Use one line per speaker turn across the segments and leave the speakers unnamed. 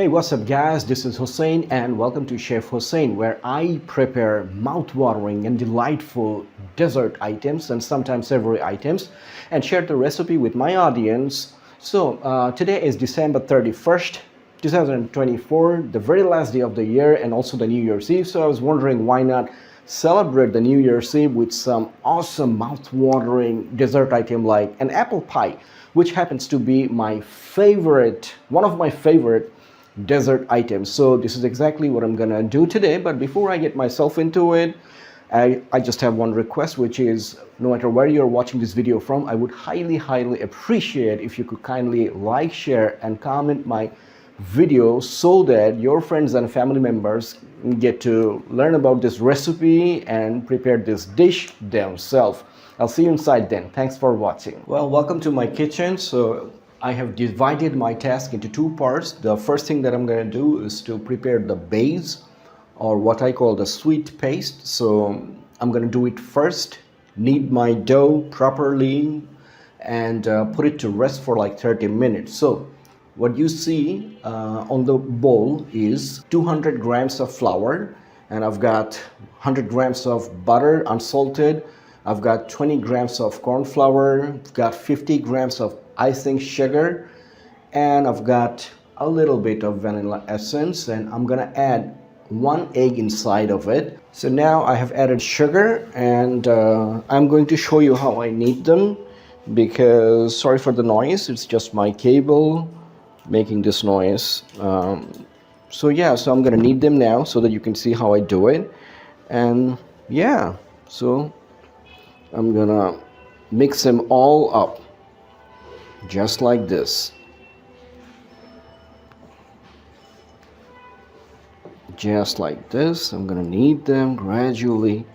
Hey, what's up guys? This is Hossain and welcome to Chef Hossain, where I prepare mouth-watering and delightful dessert items and sometimes savory items and share the recipe with my audience. So today is December 31st, 2024, the very last day of the year and also the New Year's Eve. So I was wondering why not celebrate the New Year's Eve with some awesome mouth-watering dessert item like an apple pie, which happens to be my favorite, one of my favorite dessert items. So this is exactly what I'm gonna do today. But before I get myself into it, I just have one request, which is no matter where you're watching this video from, I would highly appreciate if you could kindly like, share and comment my video so that your friends and family members get to learn about this recipe and prepare this dish themselves. I'll see you inside then. Thanks for watching. Well, welcome to my kitchen. So I have divided my task into two parts. The first thing that I'm going to do is to prepare the base, or what I call the sweet paste. So I'm going to do it first, knead my dough properly and put it to rest for like 30 minutes. So what you see on the bowl is 200 grams of flour, and I've got 100 grams of butter unsalted. I've got 20 grams of corn flour, I've got 50 grams of icing sugar, and I've got a little bit of vanilla essence, and I'm gonna add one egg inside of it. So now I have added sugar, and I'm going to show you how I knead them, because sorry for the noise, it's just my cable making this noise. So I'm gonna knead them now so that you can see how I do it. And yeah, so I'm gonna mix them all up just like this. Just like this. I'm gonna knead them gradually.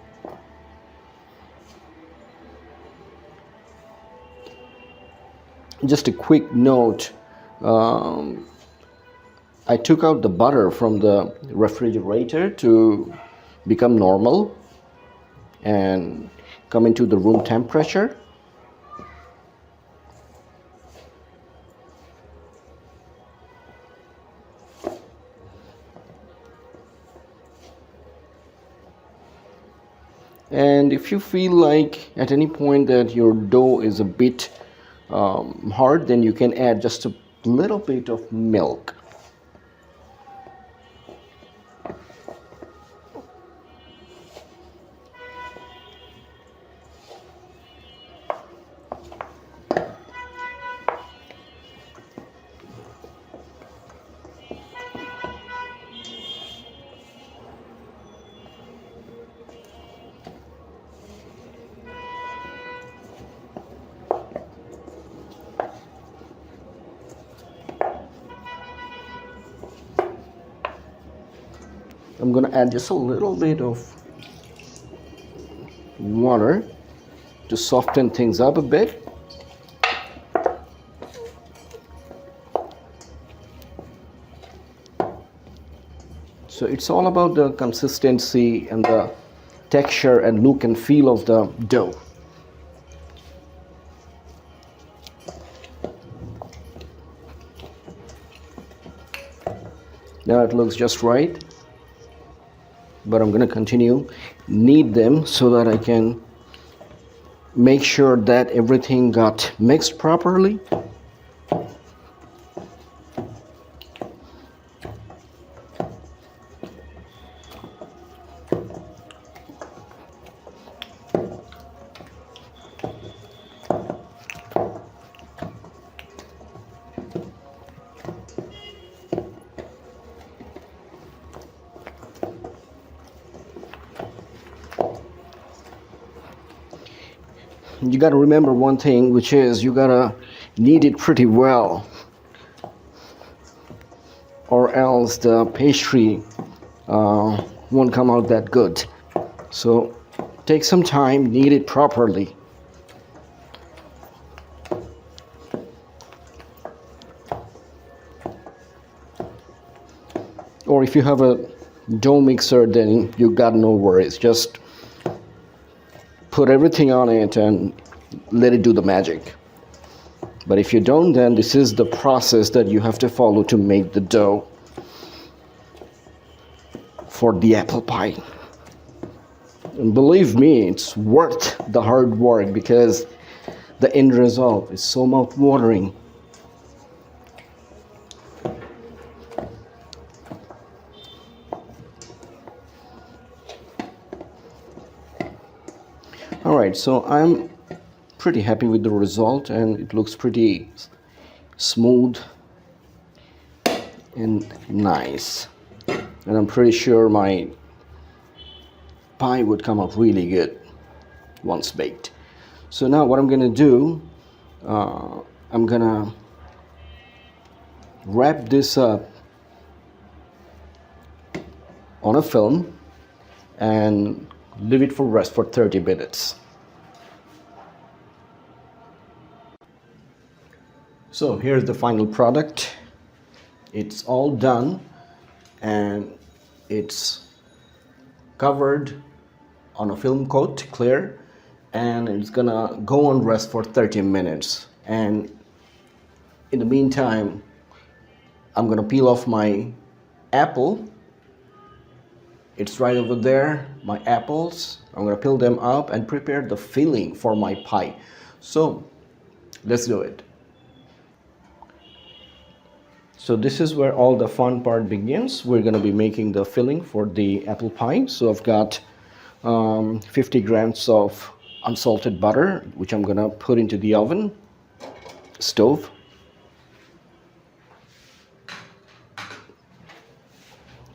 Just a quick note, I took out the butter from the refrigerator to become normal and come into the room temperature. And if you feel like at any point that your dough is a bit hard, then you can add just a little bit of milk. I'm going to add just a little bit of water to soften things up a bit. So it's all about the consistency and the texture and look and feel of the dough. Now it looks just right. But I'm going to continue knead them so that I can make sure that everything got mixed properly. You got to remember one thing, which is you got to knead it pretty well, or else the pastry won't come out that good. So take some time, knead it properly. Or if you have a dough mixer, then you got no worries. Just put everything on it and let it do the magic. But if you don't, then this is the process that you have to follow to make the dough. for the apple pie. And believe me, it's worth the hard work because the end result is so mouth-watering. Alright, so I'm pretty happy with the result, and it looks pretty smooth and nice. And I'm pretty sure my pie would come out really good once baked. So now what I'm gonna do, I'm gonna wrap this up on a film and leave it for rest for 30 minutes. So here's the final product. It's all done and it's covered on a film coat, clear, and it's gonna go on rest for 30 minutes. And in the meantime, I'm gonna peel off my apple. It's right over there, my apples. I'm gonna peel them up and prepare the filling for my pie. So let's do it. So this is where all the fun part begins. We're gonna be making the filling for the apple pie. So I've got 50 grams of unsalted butter, which I'm gonna put into the oven, stove.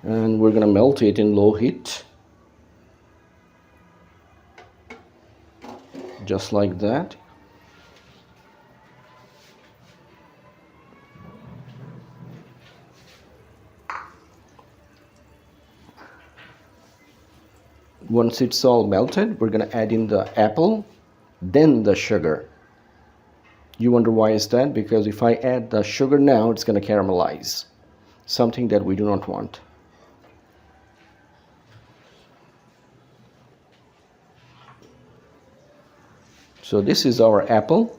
And we're gonna melt it in low heat, just like that. Once it's all melted, we're gonna add in the apple, then the sugar. You wonder why is that? Because if I add the sugar now, it's gonna caramelize, something that we do not want. So this is our apple,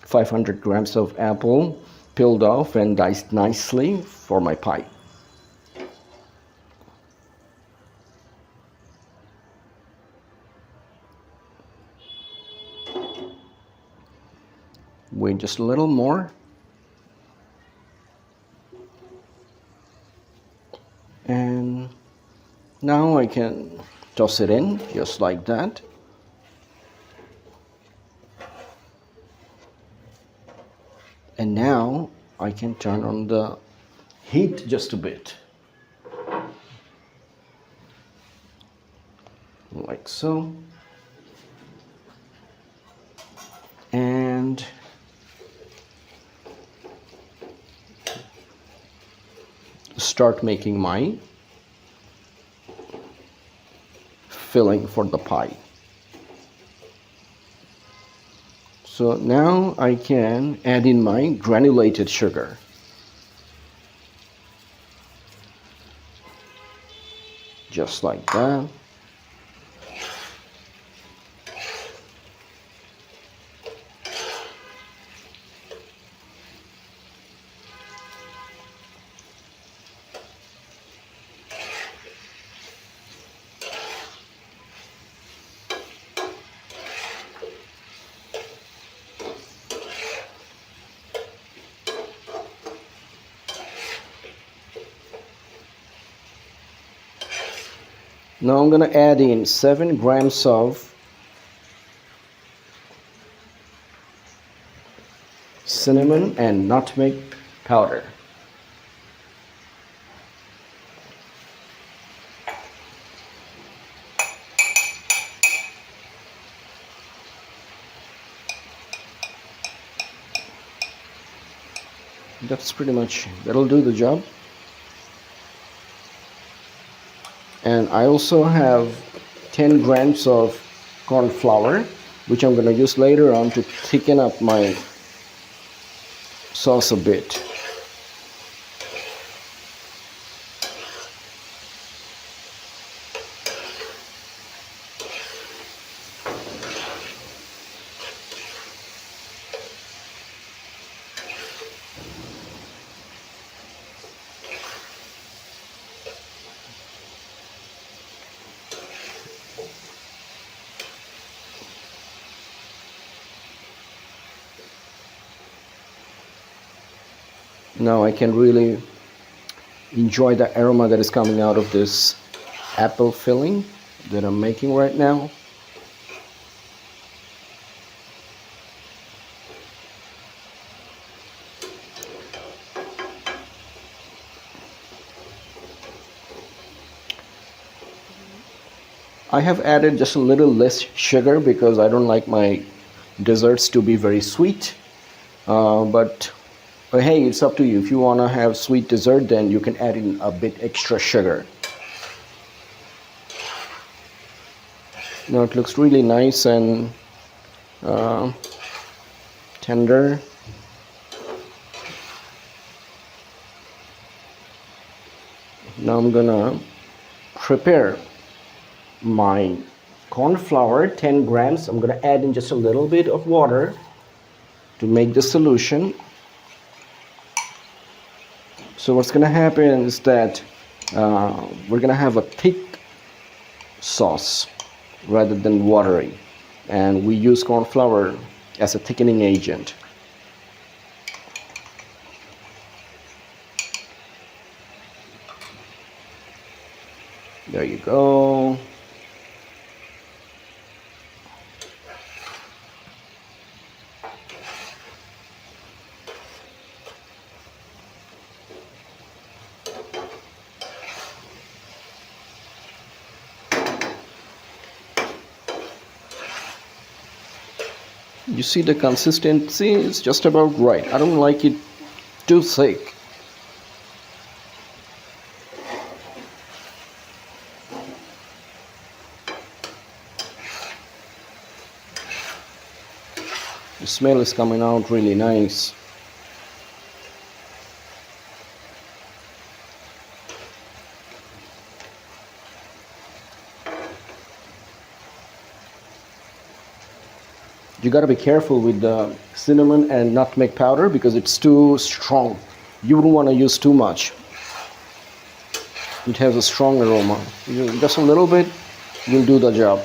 500 grams of apple, peeled off and diced nicely for my pie. Wait just a little more. And now I can toss it in just like that. And now I can turn on the heat just a bit. Like so. And start making my filling for the pie. So now I can add in my granulated sugar. Just like that. Now I'm going to add in 7 grams of cinnamon and nutmeg powder. That's pretty much, that'll do the job. And I also have 10 grams of corn flour, which I'm going to use later on to thicken up my sauce a bit. Now I can really enjoy the aroma that is coming out of this apple filling that I'm making right now. I have added just a little less sugar because I don't like my desserts to be very sweet. But hey, it's up to you. If you want to have sweet dessert, then you can add in a bit extra sugar. Now it looks really nice and tender. Now I'm gonna prepare my corn flour, 10 grams. I'm gonna add in just a little bit of water to make the solution. So what's gonna happen is that we're gonna have a thick sauce rather than watery, and we use corn flour as a thickening agent. There you go. You see the consistency is just about right. I don't like it too thick. The smell is coming out really nice. You got to be careful with the cinnamon and nutmeg powder because it's too strong. You don't want to use too much. It has a strong aroma. Just a little bit will do the job.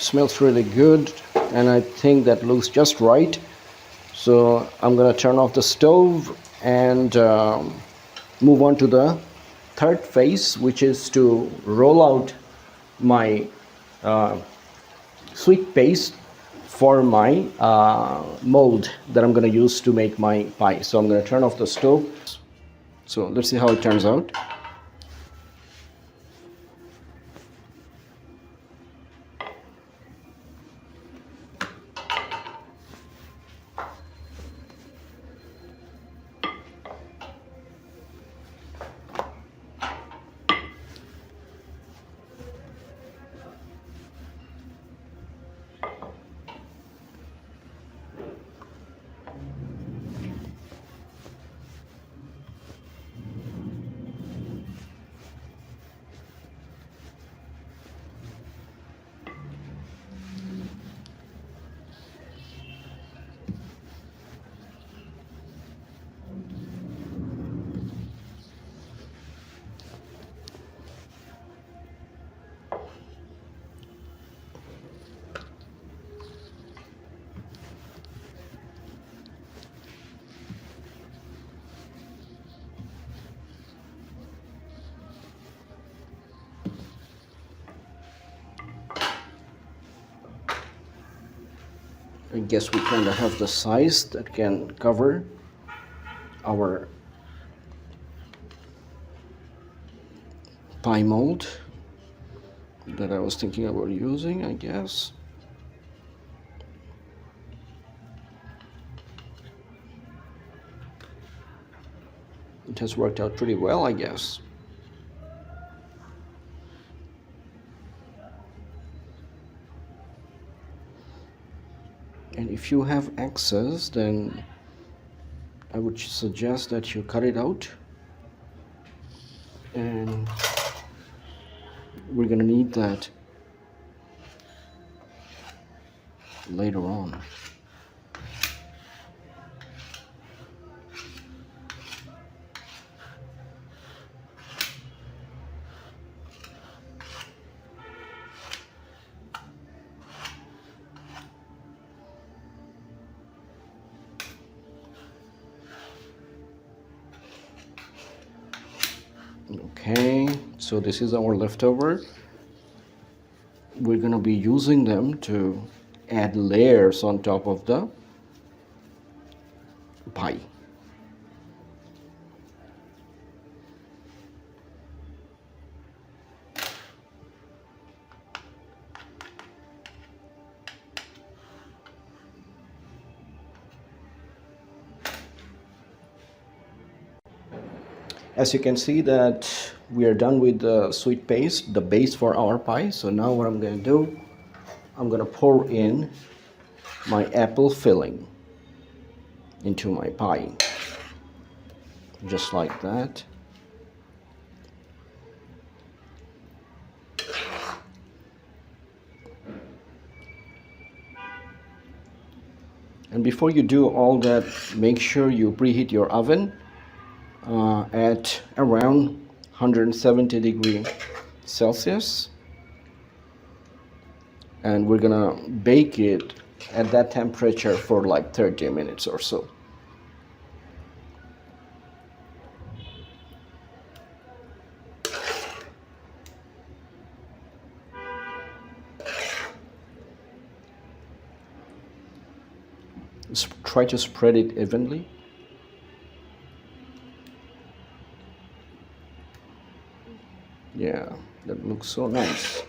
Smells really good, and I think that looks just right. So I'm gonna turn off the stove and move on to the third phase, which is to roll out my sweet paste for my mold that I'm gonna use to make my pie. So I'm gonna turn off the stove. So let's see how it turns out. I guess we kind of have the size that can cover our pie mold that I was thinking about using, I guess. It has worked out pretty well, I guess. if you have excess, then I would suggest that you cut it out, and we're gonna need that later on. Okay, so this is our leftover. We're gonna be using them to add layers on top of the pie. As you can see that we are done with the sweet paste, the base for our pie. So now what I'm going to do, I'm going to pour in my apple filling into my pie, just like that. And before you do all that, make sure you preheat your oven at around 170 degrees Celsius, and we're gonna bake it at that temperature for like 30 minutes or so. Try to spread it evenly. Yeah, that looks so nice.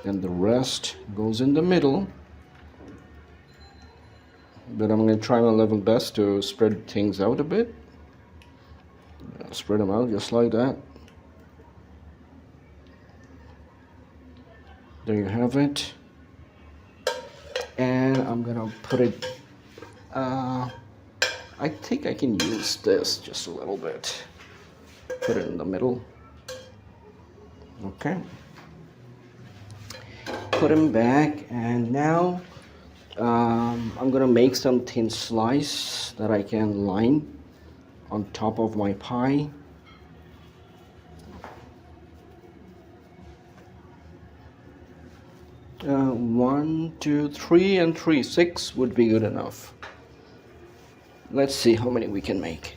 And the rest goes in the middle. But I'm going to try my level best to spread things out a bit. Spread them out just like that. There you have it. And I'm gonna put it, I think I can use this just a little bit. Put it in the middle. Okay. Put them back, and now I'm gonna make some thin slice that I can line on top of my pie. One, two, three, and three. 6 would be good enough. Let's see how many we can make.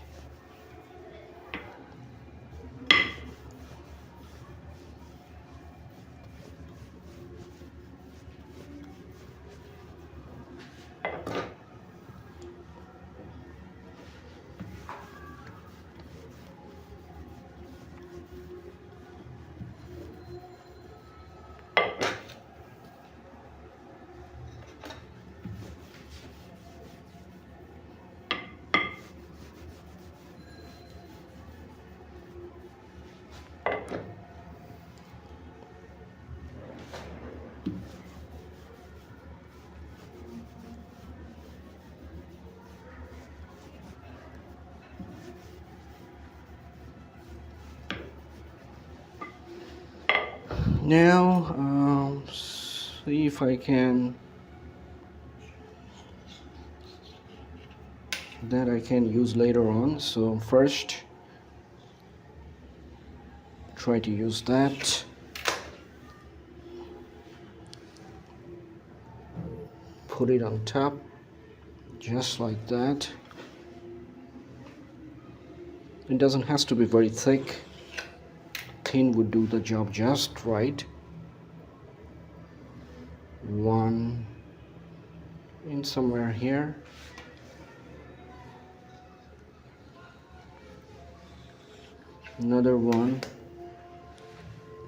Now, see if I can, that I can use later on. So first, try to use that. Put it on top, just like that. It doesn't have to be very thick. Thin would do the job just right. One in somewhere here. Another one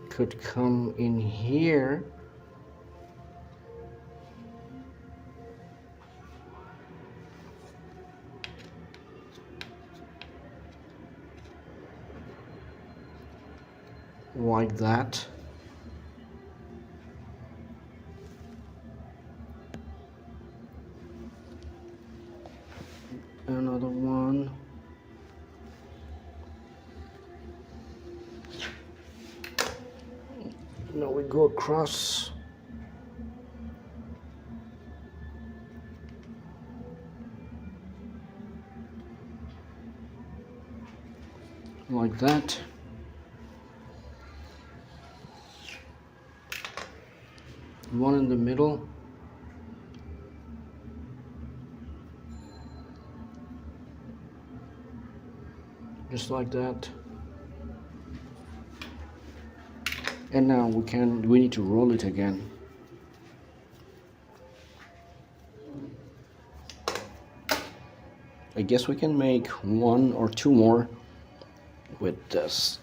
could come in here. like that. Another one. Now we go across. Like that. One in the middle. Just like that. And now we need to roll it again. I guess we can make one or two more with this.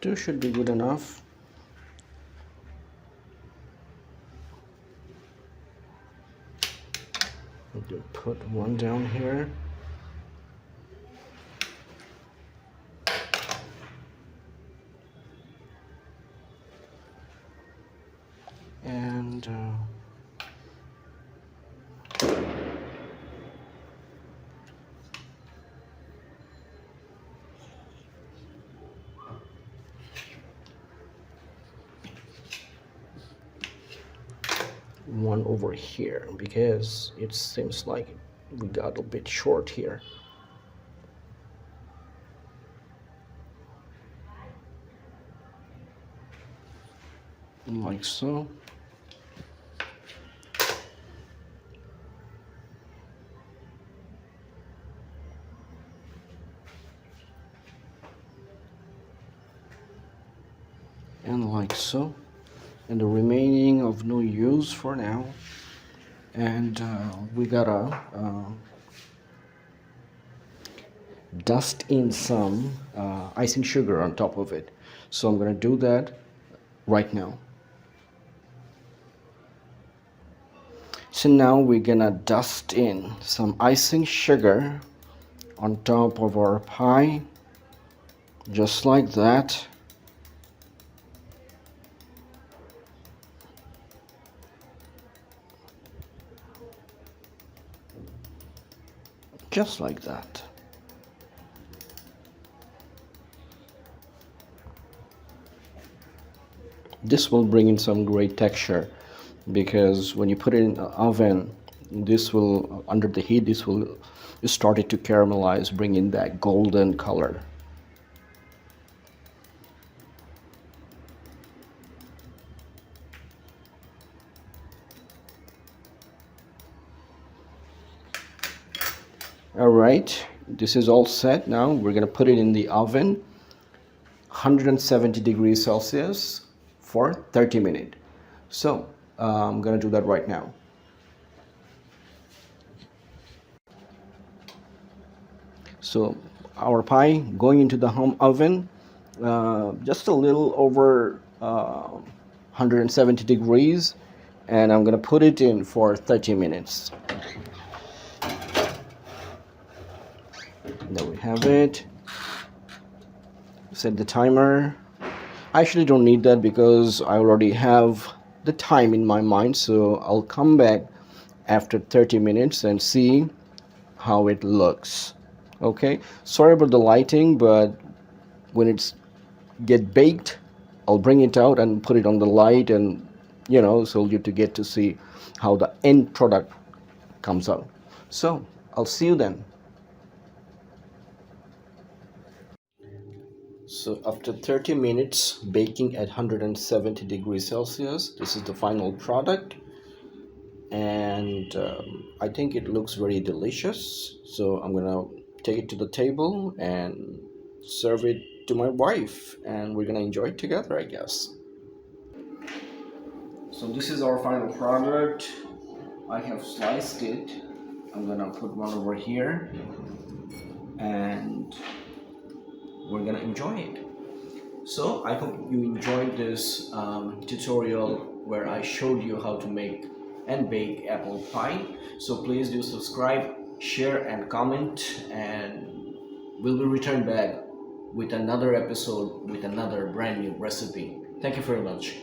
Two should be good enough. Put one down here. And one over here, because it seems like we got a bit short here. Like so. And like so. And the remaining of no use for now. And we gotta dust in some icing sugar on top of it. So I'm gonna do that right now. So now we're gonna dust in some icing sugar on top of our pie, just like that. Just like that. This will bring in some great texture, because when you put it in the oven, this will, under the heat, this will start it to caramelize, bring in that golden color. All right, this is all set. Now we're gonna put it in the oven, 170 degrees Celsius for 30 minutes. So I'm gonna do that right now. So our pie going into the home oven, just a little over 170 degrees, and I'm gonna put it in for 30 minutes. There we have it. Set the timer. I actually don't need that because I already have the time in my mind, so I'll come back after 30 minutes and see how it looks. Okay, sorry about the lighting, but when it's get baked, I'll bring it out and put it on the light, and so you to get to see how the end product comes out. So I'll see you then. So after 30 minutes baking at 170 degrees Celsius, this is the final product. and I think it looks very delicious. So I'm gonna take it to the table and serve it to my wife, and we're gonna enjoy it together, I guess. So this is our final product. I have sliced it. I'm gonna put one over here, and we're gonna enjoy it. So I hope you enjoyed this tutorial where I showed you how to make and bake apple pie. So please do subscribe, share and comment, and we'll be returned back with another episode with another brand new recipe. Thank you very much.